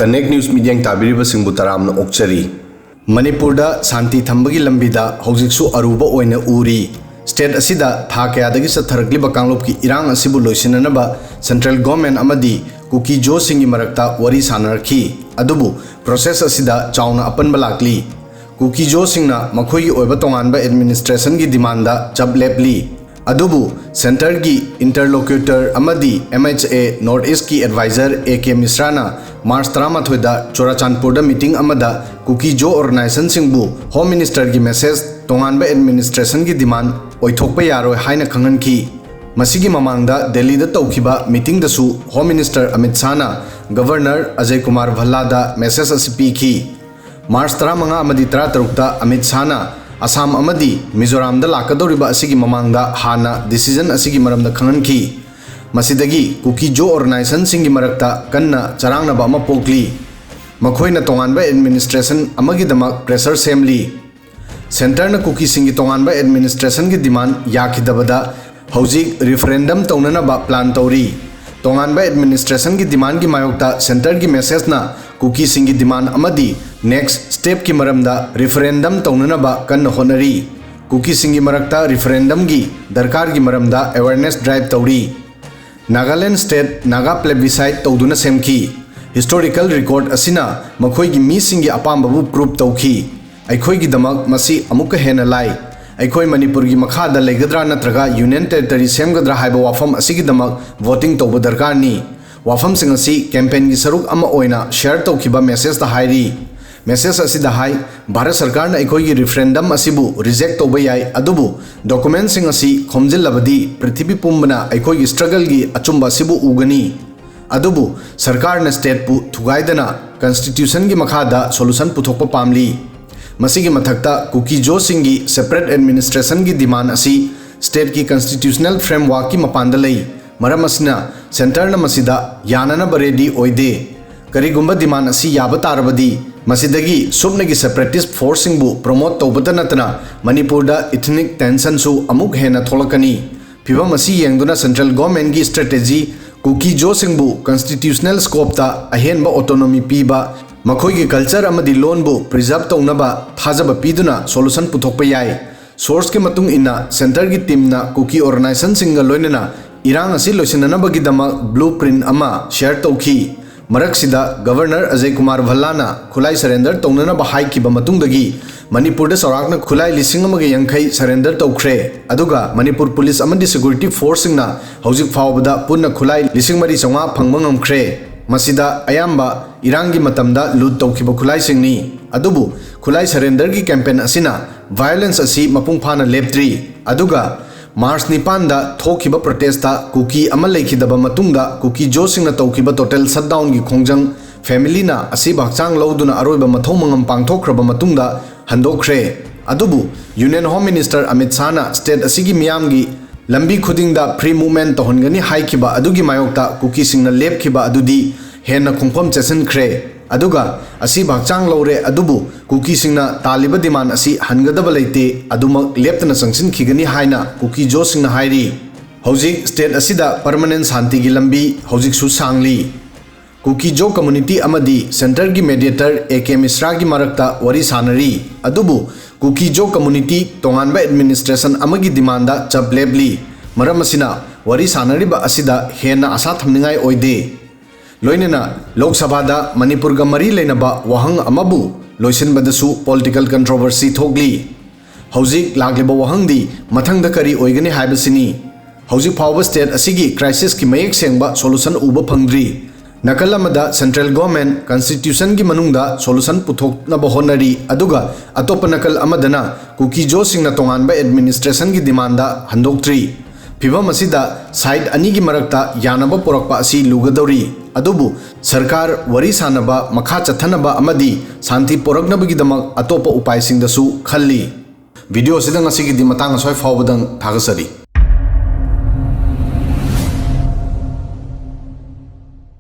Connect news media ताबीरिबसिंगबु तरामना ओक्चरी मणिपुरदा शांति थंबगी लंबिदा हौजिकसु Aruba ओइना Uri state असिदा था कयादगी सथरकलिबा कांगलोपकी इरांग असिबु लोइसिननबा central government अमदी cookie जो सिंगी मरक्ता worry सानरखी अदुबु process असिदा Chowna अपनबा लाक्ली cookie जो सिंगना मखोई ओइबा तोंगानबा administration की डिमांडा जब लेपली अदुबु सेंटर की इंटरलोक्यूटर अमदी MHA नॉर्थ ईस्ट की एडवाइजर AK मिश्राना मार्च 13 चोराचांदपुर मीटिंग अमदा कुकी जो ऑर्गेनाइजेशन सिंगबु होम मिनिस्टर की मेसेज तोंगानबा एडमिनिस्ट्रेशन की डिमांड ओइथोकपा यारोय हाइना खंगनखी मसिगी ममांगदा दिल्ली दा तौखिबा मीटिंग दसु home minister Amit शाहना governor Ajay Kumar भल्लादा message असि पीखी मार्च 15 अमदी 13 अमित शाहना असम अमदी मिजोराम दा लाकदौरिबा असिगी ममांगदा हाना डिसीजन असिगी मरमदा खंगनखी मसिदगी कुकी जो ऑर्गेनाइजेशन सिंगी मरक्ता कन्ना चरांगनबा अमा पोकली मखोइना तोंगानबा एडमिनिस्ट्रेशन अमगिदमक प्रेशर सेमली सेंटर न कुकी सिंगी तोंगानबा एडमिनिस्ट्रेशन की डिमांड याखिदबदा हौजिक रिफरेंडम तौननबा प्लान तौरी तोंगानबा एडमिनिस्ट्रेशन की डिमांड की मायोक्ता सेंटर की मेसेज ना कुकी सिंगी डिमांड अमदी नेक्स्ट स्टेप की मरमदा रिफरेंडम तौननबा कन्न होनरी कुकी सिंगी मरक्ता रिफरेंडम की दरकार की मरमदा अवेयरनेस ड्राइव तौरी नागालैंड स्टेट नागा प्लेबिसाइट तौदुना सेमखी हिस्टोरिकल रिकॉर्ड असिना मखोई की मी सिंगी अपामबु प्रूफ तौखी अखोई की दमक मसी अमुक हेना लाई अखोई मणिपुर की मखादा लेगद्रा नत्रगा यूनियन टेरिटरी सेमगद्रा हाइबा वाफम असिगी दमक वोटिंग तौब दरकारनी वाफम सिंग असि कैंपेन की सरुक अमा ओइना शेयर तौखिबा मेसेज दा हाइरी मेसेज असिदा हाई भारत सरकार न अखोई की रिफरेंडम असिबु रिजेक्ट तौब याई अदुबु डॉक्यूमेंट सिंग असि खोमजिल्लबदी पृथ्वी पुंबना अखोई की स्ट्रगल की अचुंबा असिबु उगनी अदुबु सरकार न स्टेट पु थुगाइदना कॉन्स्टिट्यूशन की मखादा सोल्यूशन पुथोकपा पामली मसिगी मथक्ता कुकी जो सिंगी सेपरेट एडमिनिस्ट्रेशन की डिमांड असी स्टेट की कॉन्स्टिट्यूशनल फ्रेमवर्क की मपांदा लई मरम असना सेंटर न मसिदा यानना रेडी ओइदे करिगुंबा डिमांड असी याबा तारबदी मसिदगी सुबनगी सेपरेटिस्ट फोर्स सिंगबु प्रमोट तौबता नतना मणिपुरदा इथनिक टेंशन सु अमुक हेना थोलकनी फिबम असी येंगदुना सेंट्रल गवर्नमेंट की स्ट्रेटेजी कुकी जो सिंगबु कॉन्स्टिट्यूशनल स्कोपता अहेनबा ऑटोनॉमी पीबा मखोई की कल्चर अमदी लोनबु प्रिजर्व तौनबा थाजबा पीदुना सोल्यूशन पुथोकपा याई सोर्स के मतुंग इन्ना सेंटर की टीम ना कुकी ऑर्गेनाइजेशन सिंगा लोइनना इरांग असि लोइसिननबगिदमक ब्लूप्रिंट अमा शेयर तौखी मरक्सिदा गवर्नर अजय कुमार भल्लाना खुलाई सरेंडर तौननबा हाइकिबा मतुंगदगी मणिपुरदा सौराकना खुलाई 1,080 सरेंडर तौख्रे अदुगा मणिपुर पुलिस अमदी सिक्योरिटी फोर्स सिंगना हौजिक फावबदा पुन्ना खुलाई 2,400 फंगबा ngamkhre मसिदा अयाम्बा इरांगी मतमदा लूट तौखिबा खुलाई सिंगनी अदुबु खुलाई सरेंडर की कैंपेन असिना वायलेंस असी मपुंग फाना लेप्ट्री अदुगा मार्च 9 दा थोखिबा प्रोटेस्टा कुकी अमा लेखिदबा मतुंगदा कुकी जो सिंगना तौखिबा टोटल शटडाउन की खोंजंग फैमिलीना असी बाक्चांग लौदुना अरोइबा मथौ मंगम पांगथोखरबा मतुंगदा हंदोखरे अदुबु union home minister Amit शाहना state असिगी मियामगी लंबी खुदिंगदा फ्री मूवमेंट तोहनगनी हाइकिबा अदुगी मायोक्ता कुकी सिंगना लेपखिबा अदुदी हेन्ना खुंफम चेसनख्रे अदुगा असी भागचांग लौरे अदुबु कुकी सिंगना तालिबा डिमांड असी हनगदबा लेते अदुमक लेप्तना संगसिन खिगनी हाइना कुकी जो सिंगना हाइरी हौजिक स्टेट असिदा परमानेंट शांति की लंबी हौजिक सु सांगली कुकी जो कम्युनिटी अमदी सेंटर की मेडिएटर AK मिश्रा की मरक्ता वरी सानरी अदुबु कुकी जो कम्युनिटी तोंगानबा एडमिनिस्ट्रेशन अमगी डिमांडा चब लेबली मरम असिना वरी सानरीबा असिदा हेन्ना आशा थमनिंगाई ओइदे लोइनना लोकसभा मणिपुर का मरी लेनबा वहंग अमबु लोइसिनबदसु पॉलिटिकल कंट्रोवर्सी थोगली हौजिक लागलिबा वहंगदी मथंगदा करी ओइगनी हाइबसिनी हौजिक फावबा स्टेट असिगी क्राइसिस की मयेक सेंगबा सोल्यूशन उबा फंगद्री नकल अमदा सेंट्रल गवर्नमेंट कॉन्स्टिट्यूशन की मनुंगदा सोल्यूशन पुथोकनबा होनरी अदुगा अतोप नकल अमदना कुकी जो सिंगना तोंगानबा एडमिनिस्ट्रेशन की डिमांडा हंदोक्ट्री फिबम असिदा साइड अनी की मरक्ता यानबा पुरक्पा असि लुगदौरी अदुबु सरकार वरी सानबा मखा चथनबा अमदी शांति पुरक्नबगिदमक अतोप उपाय सिंगदसु खल्ली वीडियो सिदंग असिगी दि मतांग सोय फावबदंग थागसरी।